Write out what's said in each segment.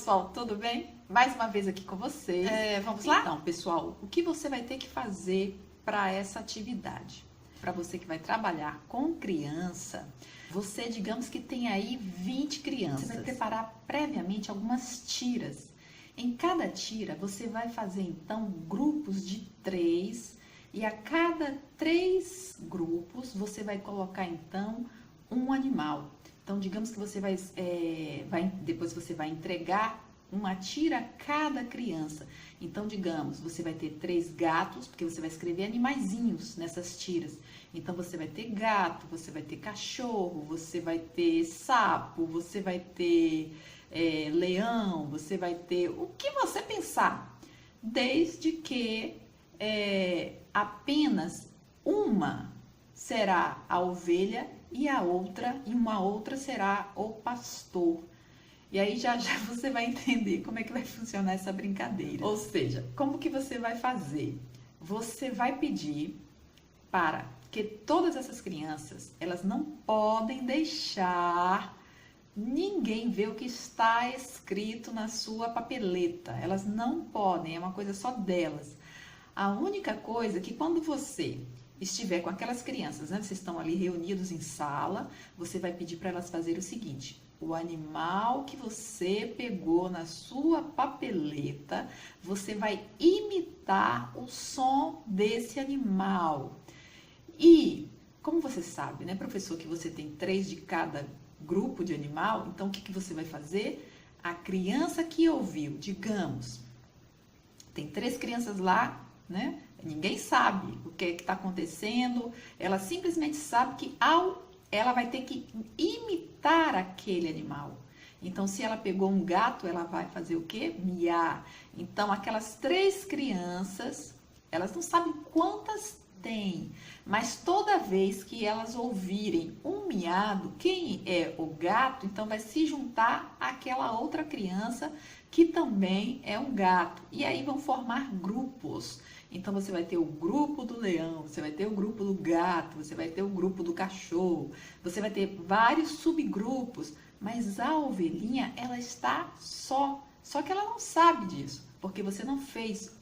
pessoal, tudo bem? Mais uma vez aqui com vocês. Vamos lá? Então, pessoal, o que você vai ter que fazer para essa atividade? Para você que vai trabalhar com criança, você, digamos que tem aí 20 crianças. Você vai preparar previamente algumas tiras. Em cada tira, você vai fazer, então, grupos de 3, e a cada 3 grupos, você vai colocar, então, um animal. Então, digamos que você depois você vai entregar uma tira a cada criança. Então, digamos, você vai ter 3 gatos, porque você vai escrever animaizinhos nessas tiras. Então, você vai ter gato, você vai ter cachorro, você vai ter sapo, você vai ter leão, você vai ter o que você pensar. Desde que apenas uma será a ovelha e uma outra será o pastor. E aí já você vai entender como é que vai funcionar essa brincadeira. Ou seja, como que você vai fazer? Você vai pedir para que todas essas crianças, elas não podem deixar ninguém ver o que está escrito na sua papeleta. Elas não podem, é uma coisa só delas. A única coisa é que quando você estiver com aquelas crianças, né, vocês estão ali reunidos em sala, você vai pedir para elas fazerem o seguinte: o animal que você pegou na sua papeleta, você vai imitar o som desse animal. E, como você sabe, né, professor, que você tem 3 de cada grupo de animal, então o que você vai fazer? A criança que ouviu, digamos, tem 3 crianças lá, né? Ninguém sabe o que está acontecendo, ela simplesmente sabe que ela vai ter que imitar aquele animal. Então, se ela pegou um gato, ela vai fazer o quê? Miar. Então, aquelas 3 crianças, elas não sabem quantas tem, mas toda vez que elas ouvirem um miado, quem é o gato, então vai se juntar àquela outra criança que também é um gato. E aí vão formar grupos. Então você vai ter o grupo do leão, você vai ter o grupo do gato, você vai ter o grupo do cachorro, você vai ter vários subgrupos, mas a ovelhinha, ela está só que ela não sabe disso, porque você não fez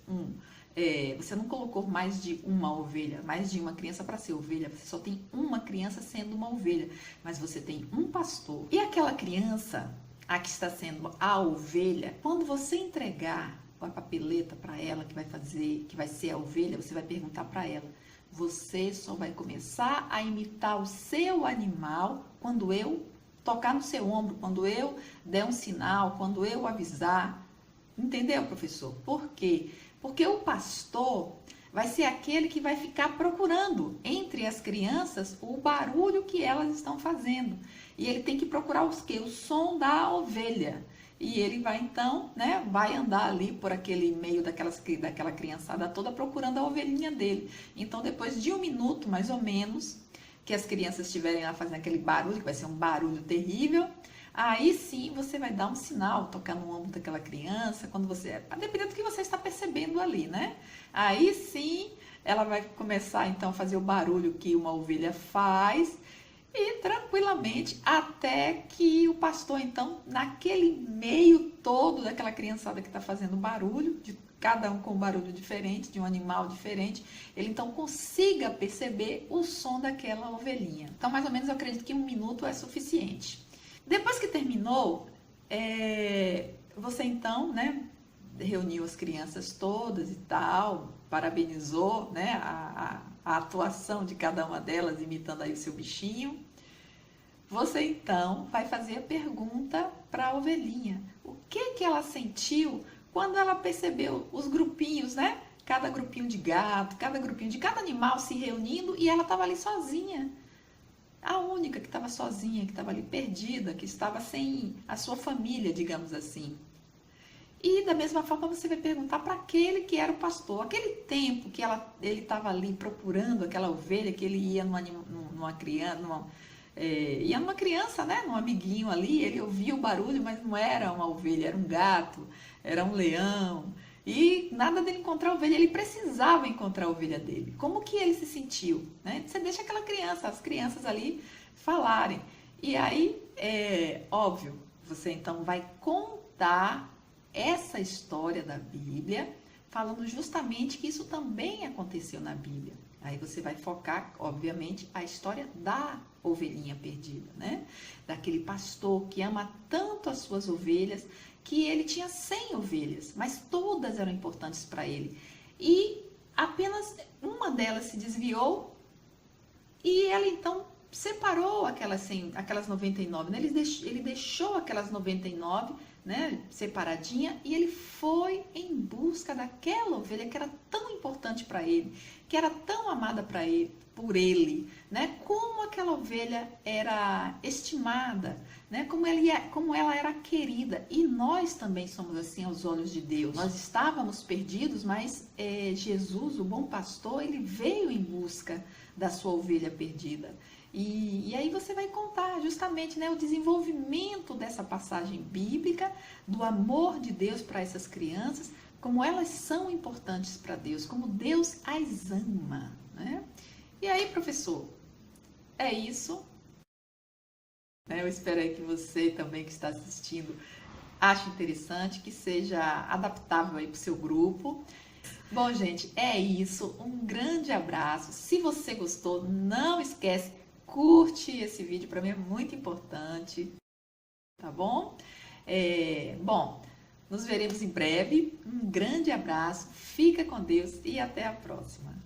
você não colocou mais de uma ovelha, mais de uma criança para ser ovelha, você só tem uma criança sendo uma ovelha, mas você tem um pastor. E aquela criança, a que está sendo a ovelha, quando você entregar a papeleta para ela, que vai ser a ovelha, você vai perguntar para ela: você só vai começar a imitar o seu animal quando eu tocar no seu ombro, quando eu der um sinal, quando eu avisar. Entendeu, professor? Por quê? Porque o pastor vai ser aquele que vai ficar procurando entre as crianças o barulho que elas estão fazendo. E ele tem que procurar o quê? O som da ovelha. E ele vai então, né, vai andar ali por aquele meio daquela criançada toda procurando a ovelhinha dele. Então, depois de 1 minuto, mais ou menos, que as crianças estiverem lá fazendo aquele barulho, que vai ser um barulho terrível, aí sim você vai dar um sinal, tocar no ombro daquela criança, dependendo do que você está percebendo ali, né? Aí sim ela vai começar então a fazer o barulho que uma ovelha faz, e tranquilamente, até que o pastor, então, naquele meio todo daquela criançada que está fazendo barulho, de cada um com um barulho diferente, de um animal diferente, ele então consiga perceber o som daquela ovelhinha. Então, mais ou menos, eu acredito que 1 minuto é suficiente. Depois que terminou, você então, né, reuniu as crianças todas e tal, parabenizou, né, a atuação de cada uma delas, imitando aí o seu bichinho. Você então vai fazer a pergunta para a ovelhinha: o que ela sentiu quando ela percebeu os grupinhos, né? Cada grupinho de gato, cada grupinho de cada animal se reunindo, e ela estava ali sozinha. A única que estava sozinha, que estava ali perdida, que estava sem a sua família, digamos assim. E da mesma forma você vai perguntar para aquele que era o pastor, aquele tempo que ele estava ali procurando aquela ovelha, que ele ia numa criança, né, num amiguinho ali, ele ouvia o barulho, mas não era uma ovelha, era um gato, era um leão. E nada dele encontrar a ovelha, ele precisava encontrar a ovelha dele. Como que ele se sentiu? Né? Você deixa as crianças ali falarem. E aí, óbvio, você então vai contar contar essa história da Bíblia, falando justamente que isso também aconteceu na Bíblia. Aí você vai focar, obviamente, a história da ovelhinha perdida, né? Daquele pastor que ama tanto as suas ovelhas, que ele tinha 100 ovelhas, mas todas eram importantes para ele. E apenas uma delas se desviou e ela então separou aquelas 99, né? Ele deixou aquelas 99, né, separadinha, e ele foi em busca daquela ovelha que era tão importante para ele, que era tão amada por ele, né? Como aquela ovelha era estimada, né? Como ela era querida. E nós também somos assim aos olhos de Deus. Nós estávamos perdidos, mas Jesus, o bom pastor, ele veio em busca da sua ovelha perdida. E aí você vai contar justamente, né, o desenvolvimento dessa passagem bíblica, do amor de Deus para essas crianças, como elas são importantes para Deus, como Deus as ama, né? E aí, professor, é isso. Eu espero aí que você também que está assistindo ache interessante, que seja adaptável aí para o seu grupo. Bom, gente, é isso. Um grande abraço. Se você gostou, não esquece, curte esse vídeo, para mim é muito importante, tá bom? Bom, nos veremos em breve. Um grande abraço, fica com Deus e até a próxima.